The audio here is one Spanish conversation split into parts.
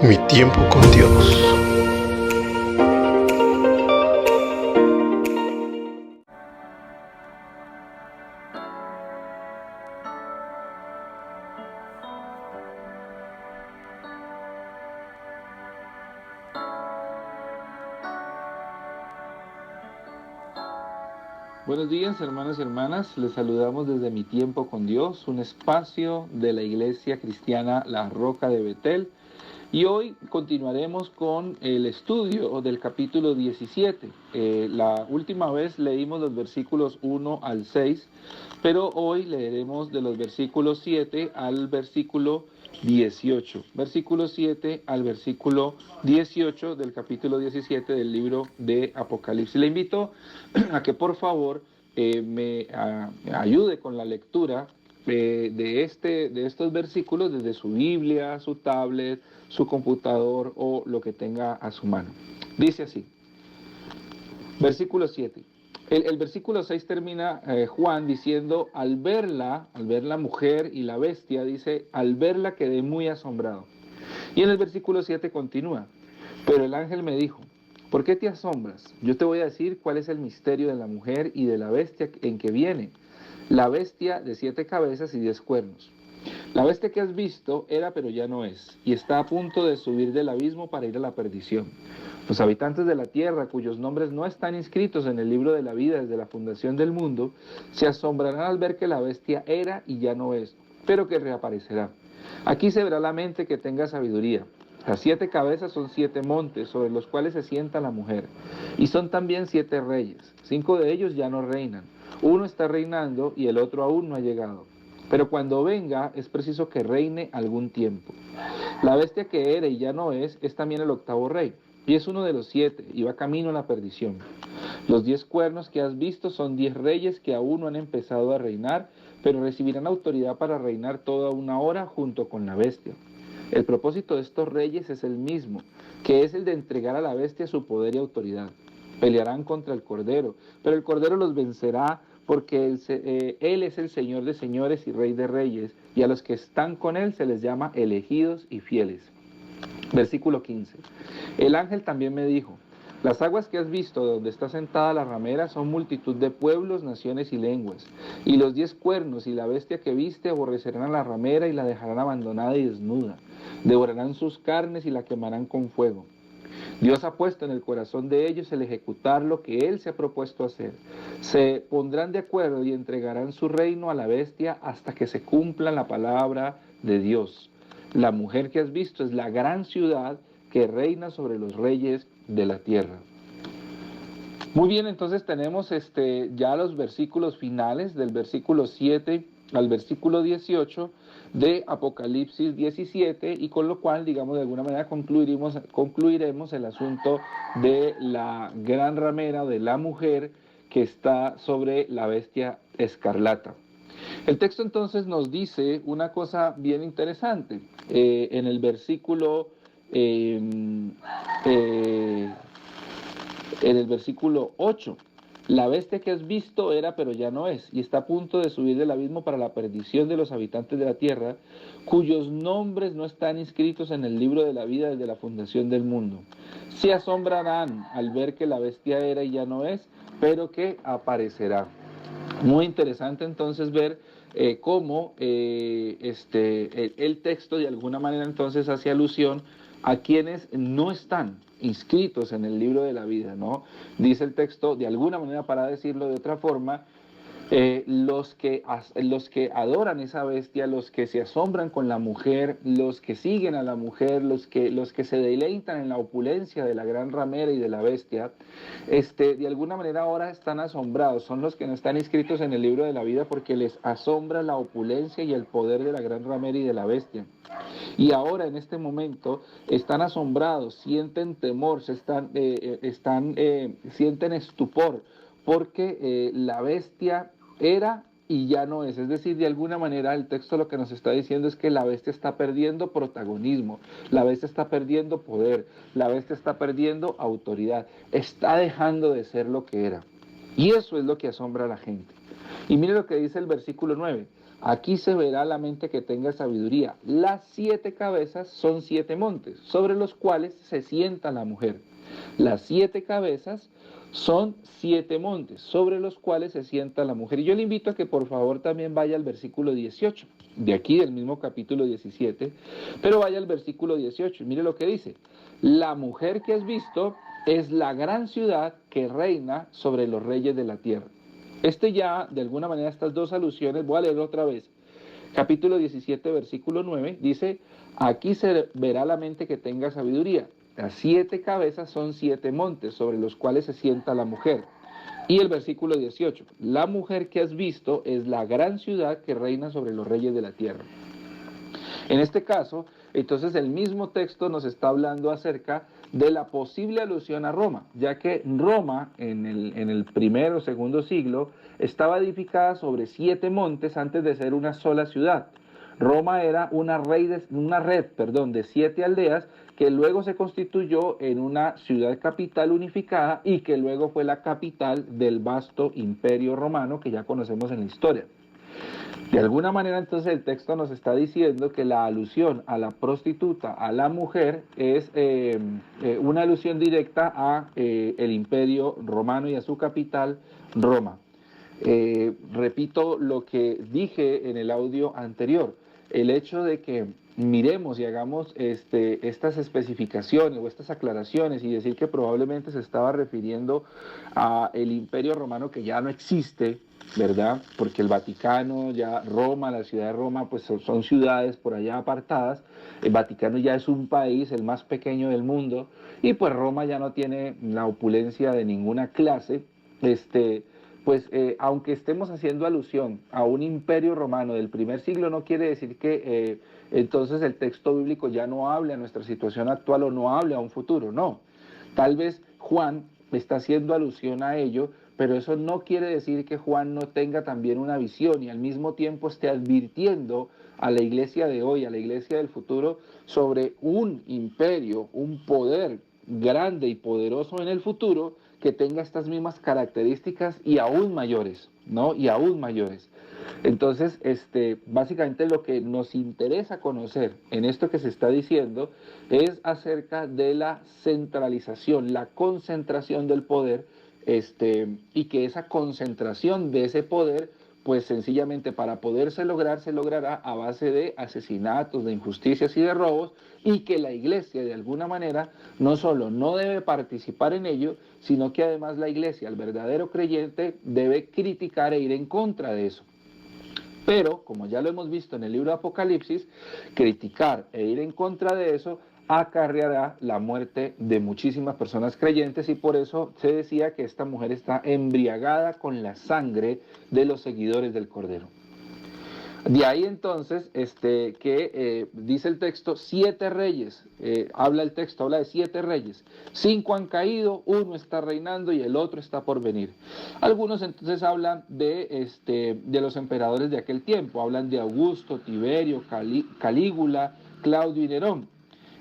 Mi tiempo con Dios. Buenos días, hermanos y hermanas. Les saludamos desde Mi Tiempo con Dios, un espacio de la Iglesia Cristiana La Roca de Betel. Y hoy continuaremos con el estudio del capítulo 17. La última vez leímos los versículos 1 al 6, pero hoy leeremos de los versículos 7 al versículo 18. Versículo 7 al versículo 18 del capítulo 17 del libro de Apocalipsis. Le invito a que por favor me ayude con la lectura de estos versículos desde su Biblia, su tablet, su computador o lo que tenga a su mano. Dice así, versículo 7. El versículo 6 termina Juan diciendo, al ver la mujer y la bestia, dice, al verla quedé muy asombrado. Y en el versículo 7 continúa, pero el ángel me dijo, ¿por qué te asombras? Yo te voy a decir cuál es el misterio de la mujer y de la bestia en que viene. La bestia de 7 cabezas y 10 cuernos. La bestia que has visto era pero ya no es, y está a punto de subir del abismo para ir a la perdición. Los habitantes de la tierra, cuyos nombres no están inscritos en el libro de la vida desde la fundación del mundo, se asombrarán al ver que la bestia era y ya no es, pero que reaparecerá. Aquí se verá la mente que tenga sabiduría. Las 7 cabezas son 7 montes sobre los cuales se sienta la mujer, y son también 7 reyes. 5 de ellos ya no reinan. Uno está reinando y el otro aún no ha llegado. Pero cuando venga es preciso que reine algún tiempo. La bestia que era y ya no es también el 8º rey, y es uno de los 7, y va camino a la perdición. Los 10 cuernos que has visto son 10 reyes que aún no han empezado a reinar, pero recibirán autoridad para reinar toda una hora junto con la bestia. El propósito de estos reyes es el mismo, que es el de entregar a la bestia su poder y autoridad. Pelearán contra el Cordero, pero el Cordero los vencerá porque él es el Señor de señores y Rey de reyes, y a los que están con él se les llama elegidos y fieles. Versículo 15. El ángel también me dijo, las aguas que has visto donde está sentada la ramera son multitud de pueblos, naciones y lenguas. Y los 10 cuernos y la bestia que viste aborrecerán a la ramera y la dejarán abandonada y desnuda. Devorarán sus carnes y la quemarán con fuego. Dios ha puesto en el corazón de ellos el ejecutar lo que Él se ha propuesto hacer. Se pondrán de acuerdo y entregarán su reino a la bestia hasta que se cumpla la palabra de Dios. La mujer que has visto es la gran ciudad que reina sobre los reyes de la tierra. Muy bien, entonces tenemos ya los versículos finales del versículo 7 al versículo 18 de Apocalipsis 17, y con lo cual, digamos, de alguna manera concluiremos el asunto de la gran ramera, de la mujer que está sobre la bestia escarlata. El texto entonces nos dice una cosa bien interesante. En el versículo en el versículo 8, la bestia que has visto era pero ya no es, y está a punto de subir del abismo para la perdición de los habitantes de la tierra, cuyos nombres no están inscritos en el libro de la vida desde la fundación del mundo. Se asombrarán al ver que la bestia era y ya no es, pero que aparecerá. Muy interesante entonces ver cómo el texto de alguna manera entonces hace alusión a quienes no están inscritos en el libro de la vida, ¿no? Dice el texto, de alguna manera, para decirlo de otra forma, los que adoran esa bestia, los que se asombran con la mujer, los que siguen a la mujer, los que se deleitan en la opulencia de la gran ramera y de la bestia, de alguna manera ahora están asombrados, son los que no están inscritos en el libro de la vida porque les asombra la opulencia y el poder de la gran ramera y de la bestia. Y ahora en este momento están asombrados, sienten temor, sienten estupor, porque la bestia era y ya no es. Es decir, de alguna manera el texto lo que nos está diciendo es que la bestia está perdiendo protagonismo, la bestia está perdiendo poder, la bestia está perdiendo autoridad, está dejando de ser lo que era. Y eso es lo que asombra a la gente. Y mire lo que dice el versículo 9. Aquí se verá la mente que tenga sabiduría. Las 7 cabezas son 7 montes, sobre los cuales se sienta la mujer. Las 7 cabezas son 7 montes, sobre los cuales se sienta la mujer. Y yo le invito a que por favor también vaya al versículo 18, de aquí del mismo capítulo 17, pero vaya al versículo 18. Mire lo que dice. La mujer que has visto es la gran ciudad que reina sobre los reyes de la tierra. Ya, de alguna manera, estas dos alusiones, voy a leerlo otra vez. Capítulo 17, versículo 9, dice, aquí se verá la mente que tenga sabiduría. Las 7 cabezas son 7 montes sobre los cuales se sienta la mujer. Y el versículo 18, la mujer que has visto es la gran ciudad que reina sobre los reyes de la tierra. En este caso, entonces el mismo texto nos está hablando acerca de la posible alusión a Roma, ya que Roma en el primero o segundo siglo estaba edificada sobre 7 montes antes de ser una sola ciudad. Roma era una red de 7 aldeas que luego se constituyó en una ciudad capital unificada y que luego fue la capital del vasto imperio romano que ya conocemos en la historia. De alguna manera, entonces, el texto nos está diciendo que la alusión a la prostituta, a la mujer, es una alusión directa a el imperio romano y a su capital, Roma. Repito lo que dije en el audio anterior, el hecho de que miremos y hagamos estas especificaciones o estas aclaraciones y decir que probablemente se estaba refiriendo a el imperio romano que ya no existe, ¿verdad? Porque el Vaticano, ya Roma, la ciudad de Roma, pues son ciudades por allá apartadas. El Vaticano ya es un país, el más pequeño del mundo, y pues Roma ya no tiene la opulencia de ninguna clase. Aunque estemos haciendo alusión a un imperio romano del primer siglo, no quiere decir que entonces el texto bíblico ya no hable a nuestra situación actual o no hable a un futuro, no. Tal vez Juan está haciendo alusión a ello, pero eso no quiere decir que Juan no tenga también una visión y al mismo tiempo esté advirtiendo a la iglesia de hoy, a la iglesia del futuro, sobre un imperio, un poder grande y poderoso en el futuro que tenga estas mismas características y aún mayores, ¿no? Y aún mayores. Entonces, básicamente lo que nos interesa conocer en esto que se está diciendo es acerca de la centralización, la concentración del poder, y que esa concentración de ese poder, pues sencillamente para poderse lograr, se logrará a base de asesinatos, de injusticias y de robos, y que la iglesia de alguna manera no solo no debe participar en ello, sino que además la iglesia, el verdadero creyente, debe criticar e ir en contra de eso. Pero, como ya lo hemos visto en el libro de Apocalipsis, criticar e ir en contra de eso acarreará la muerte de muchísimas personas creyentes y por eso se decía que esta mujer está embriagada con la sangre de los seguidores del Cordero. De ahí entonces dice el texto, 7 reyes, habla de 7 reyes, 5 han caído, uno está reinando y el otro está por venir. Algunos entonces hablan de los emperadores de aquel tiempo, hablan de Augusto, Tiberio, Calígula, Claudio y Nerón.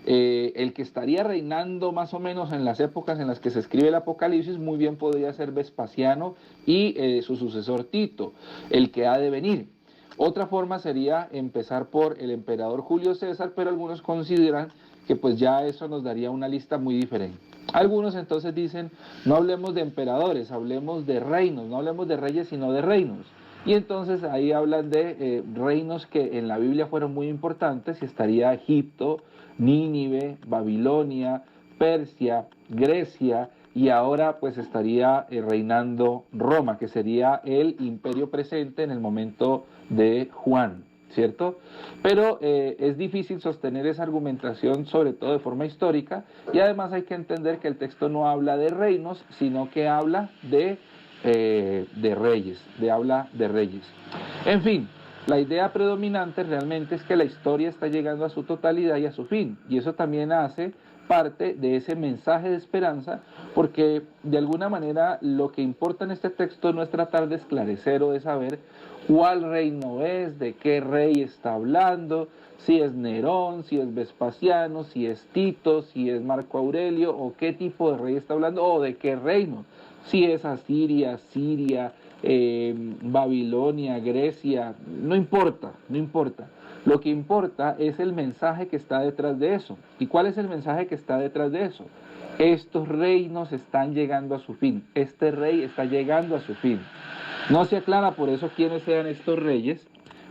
El que estaría reinando más o menos en las épocas en las que se escribe el Apocalipsis muy bien podría ser Vespasiano y su sucesor Tito, el que ha de venir. Otra forma sería empezar por el emperador Julio César, pero algunos consideran que pues ya eso nos daría una lista muy diferente. Algunos entonces dicen, no hablemos de emperadores, hablemos de reinos, no hablemos de reyes sino de reinos. Y entonces ahí hablan de reinos que en la Biblia fueron muy importantes, y estaría Egipto, Nínive, Babilonia, Persia, Grecia, y ahora pues estaría reinando Roma, que sería el imperio presente en el momento de Juan, ¿cierto? Pero es difícil sostener esa argumentación, sobre todo de forma histórica, y además hay que entender que el texto no habla de reinos, sino que habla de reyes, habla de reyes. En fin, la idea predominante realmente es que la historia está llegando a su totalidad y a su fin, y eso también hace parte de ese mensaje de esperanza, porque de alguna manera lo que importa en este texto no es tratar de esclarecer o de saber cuál reino es, de qué rey está hablando, si es Nerón, si es Vespasiano, si es Tito, si es Marco Aurelio, o qué tipo de rey está hablando, o de qué reino, Si es Asiria, Siria, Babilonia, Grecia, no importa, no importa. Lo que importa es el mensaje que está detrás de eso. ¿Y cuál es el mensaje que está detrás de eso? Estos reinos están llegando a su fin. Este rey está llegando a su fin. No se aclara por eso quiénes sean estos reyes.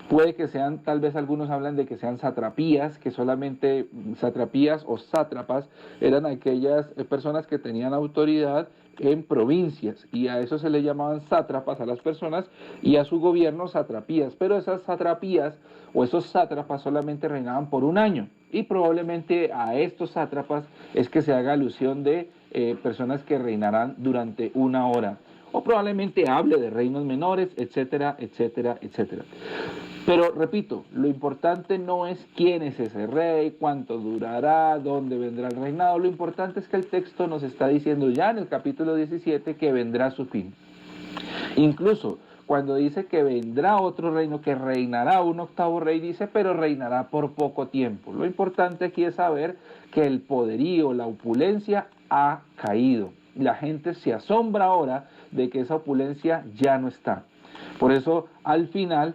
Puede que sean, tal vez algunos hablan de que sean satrapías, que solamente satrapías o sátrapas eran aquellas personas que tenían autoridad en provincias, y a eso se le llamaban sátrapas a las personas, y a su gobierno satrapías. Pero esas satrapías o esos sátrapas solamente reinaban por un año, y probablemente a estos sátrapas es que se haga alusión de personas que reinarán durante una hora, o probablemente hable de reinos menores, etcétera, etcétera, etcétera. Pero repito, lo importante no es quién es ese rey, cuánto durará, dónde vendrá el reinado. Lo importante es que el texto nos está diciendo ya en el capítulo 17 que vendrá su fin. Incluso cuando dice que vendrá otro reino, que reinará un octavo rey, dice, pero reinará por poco tiempo. Lo importante aquí es saber que el poderío, la opulencia ha caído. La gente se asombra ahora de que esa opulencia ya no está. Por eso al final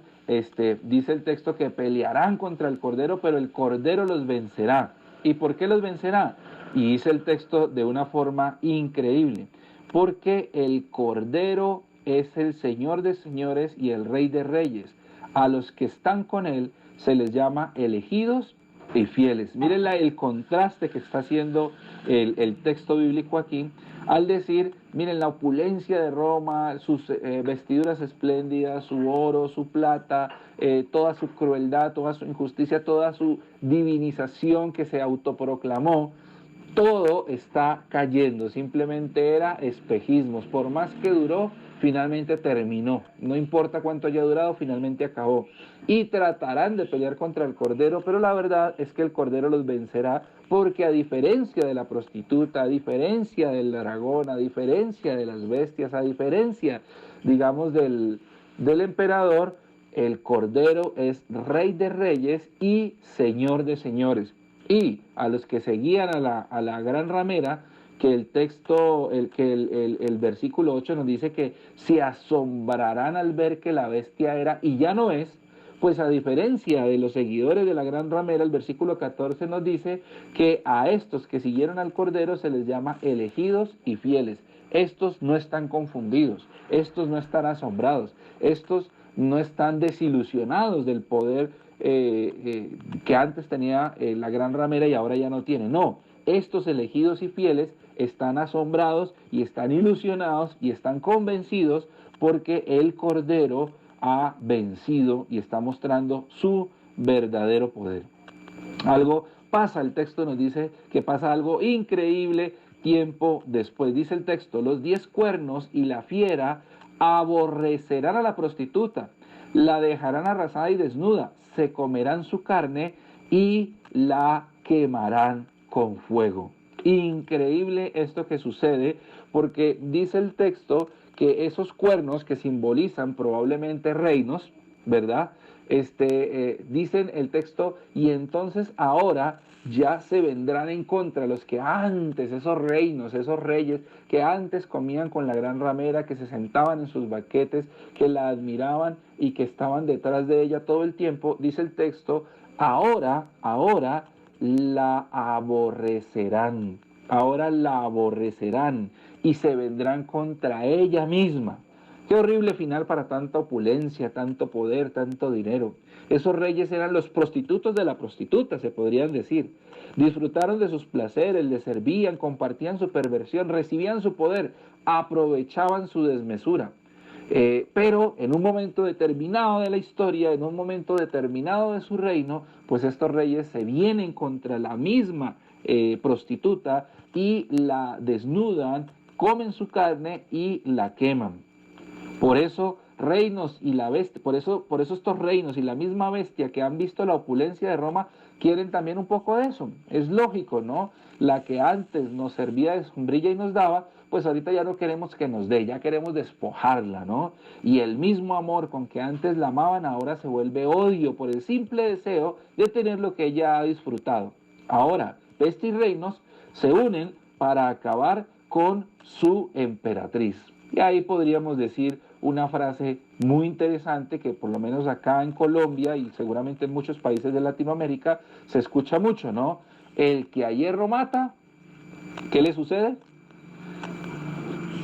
dice el texto que pelearán contra el Cordero, pero el Cordero los vencerá. ¿Y por qué los vencerá? Y dice el texto de una forma increíble, porque el Cordero es el Señor de señores y el Rey de reyes. A los que están con él se les llama elegidos y fieles. Miren el contraste que está haciendo el texto bíblico aquí, al decir, miren la opulencia de Roma, sus vestiduras espléndidas, su oro, su plata, toda su crueldad, toda su injusticia, toda su divinización que se autoproclamó, todo está cayendo. Simplemente era espejismos. Por más que duró, finalmente terminó. No importa cuánto haya durado, finalmente acabó. Y tratarán de pelear contra el Cordero, pero la verdad es que el Cordero los vencerá, porque a diferencia de la prostituta, a diferencia del dragón, a diferencia de las bestias, a diferencia, digamos, del emperador, el Cordero es Rey de reyes y Señor de señores. Y a los que seguían a la gran ramera, que el texto, el versículo 8 nos dice que se asombrarán al ver que la bestia era y ya no es, pues a diferencia de los seguidores de la gran ramera, el versículo 14 nos dice que a estos que siguieron al Cordero se les llama elegidos y fieles. Estos no están confundidos, estos no están asombrados, estos no están desilusionados del poder que antes tenía la gran ramera y ahora ya no tiene. No, estos elegidos y fieles están asombrados y están ilusionados y están convencidos porque el Cordero ha vencido y está mostrando su verdadero poder. Algo pasa, el texto nos dice que pasa algo increíble tiempo después. Dice el texto, los 10 cuernos y la fiera aborrecerán a la prostituta, la dejarán arrasada y desnuda, se comerán su carne y la quemarán con fuego. Increíble esto que sucede, porque dice el texto que esos cuernos que simbolizan probablemente reinos, ¿verdad? Dicen el texto, y entonces ahora ya se vendrán en contra los que antes, esos reinos, esos reyes, que antes comían con la gran ramera, que se sentaban en sus banquetes, que la admiraban y que estaban detrás de ella todo el tiempo, dice el texto, ahora la aborrecerán, y se vendrán contra ella misma. Qué horrible final para tanta opulencia, tanto poder, tanto dinero. Esos reyes eran los prostitutos de la prostituta, se podrían decir. Disfrutaron de sus placeres, les servían, compartían su perversión, recibían su poder, aprovechaban su desmesura. Pero en un momento determinado de la historia, en un momento determinado de su reino, pues estos reyes se vienen contra la misma prostituta y la desnudan, comen su carne y la queman. Por eso reinos y la bestia, por eso estos reinos y la misma bestia que han visto la opulencia de Roma quieren también un poco de eso. Es lógico, ¿no? La que antes nos servía de sombrilla y nos daba, pues ahorita ya no queremos que nos dé, ya queremos despojarla, ¿no? Y el mismo amor con que antes la amaban ahora se vuelve odio por el simple deseo de tener lo que ella ha disfrutado. Ahora, bestia y reinos se unen para acabar con su emperatriz. Y ahí podríamos decir una frase muy interesante que por lo menos acá en Colombia y seguramente en muchos países de Latinoamérica se escucha mucho, ¿no? El que a hierro mata, ¿qué le sucede?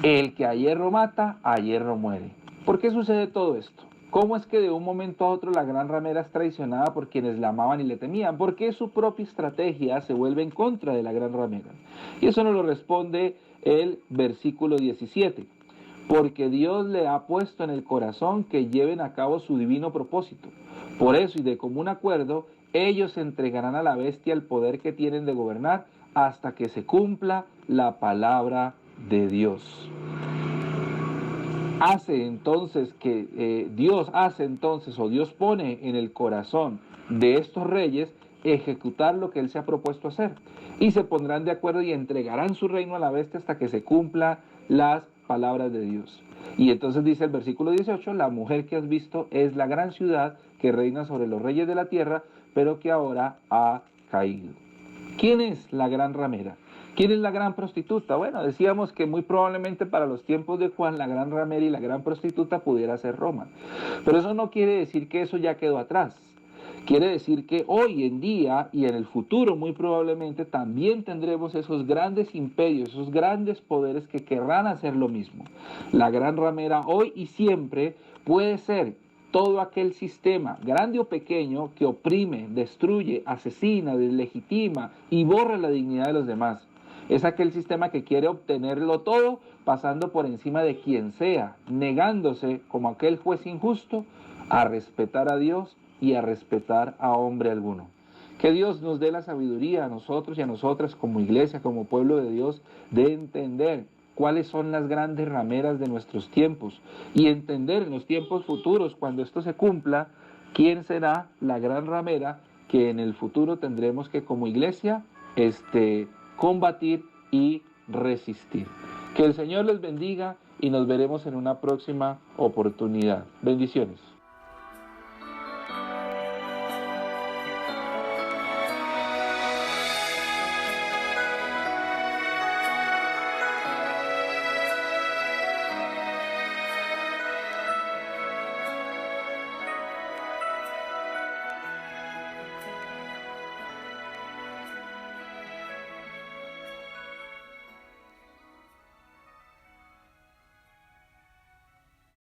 El que a hierro mata, a hierro muere. ¿Por qué sucede todo esto? ¿Cómo es que de un momento a otro la gran ramera es traicionada por quienes la amaban y le temían? ¿Por qué su propia estrategia se vuelve en contra de la gran ramera? Y eso nos lo responde el versículo 17. Porque Dios le ha puesto en el corazón que lleven a cabo su divino propósito. Por eso y de común acuerdo, ellos entregarán a la bestia el poder que tienen de gobernar hasta que se cumpla la palabra de Dios. Dios pone en el corazón de estos reyes ejecutar lo que él se ha propuesto hacer. Y se pondrán de acuerdo y entregarán su reino a la bestia hasta que se cumpla las palabras de Dios. Y entonces dice el versículo 18, la mujer que has visto es la gran ciudad que reina sobre los reyes de la tierra, pero que ahora ha caído. ¿Quién es la gran ramera? ¿Quién es la gran prostituta? Bueno, decíamos que muy probablemente para los tiempos de Juan la gran ramera y la gran prostituta pudiera ser Roma. Pero eso no quiere decir que eso ya quedó atrás. Quiere decir que hoy en día y en el futuro muy probablemente también tendremos esos grandes imperios, esos grandes poderes que querrán hacer lo mismo. La gran ramera hoy y siempre puede ser todo aquel sistema, grande o pequeño, que oprime, destruye, asesina, deslegitima y borra la dignidad de los demás. Es aquel sistema que quiere obtenerlo todo pasando por encima de quien sea, negándose, como aquel juez injusto, a respetar a Dios y a respetar a hombre alguno. Que Dios nos dé la sabiduría a nosotros y a nosotras como iglesia, como pueblo de Dios, de entender cuáles son las grandes rameras de nuestros tiempos y entender en los tiempos futuros, cuando esto se cumpla, quién será la gran ramera que en el futuro tendremos que como iglesia combatir y resistir. Que el Señor les bendiga y nos veremos en una próxima oportunidad. Bendiciones.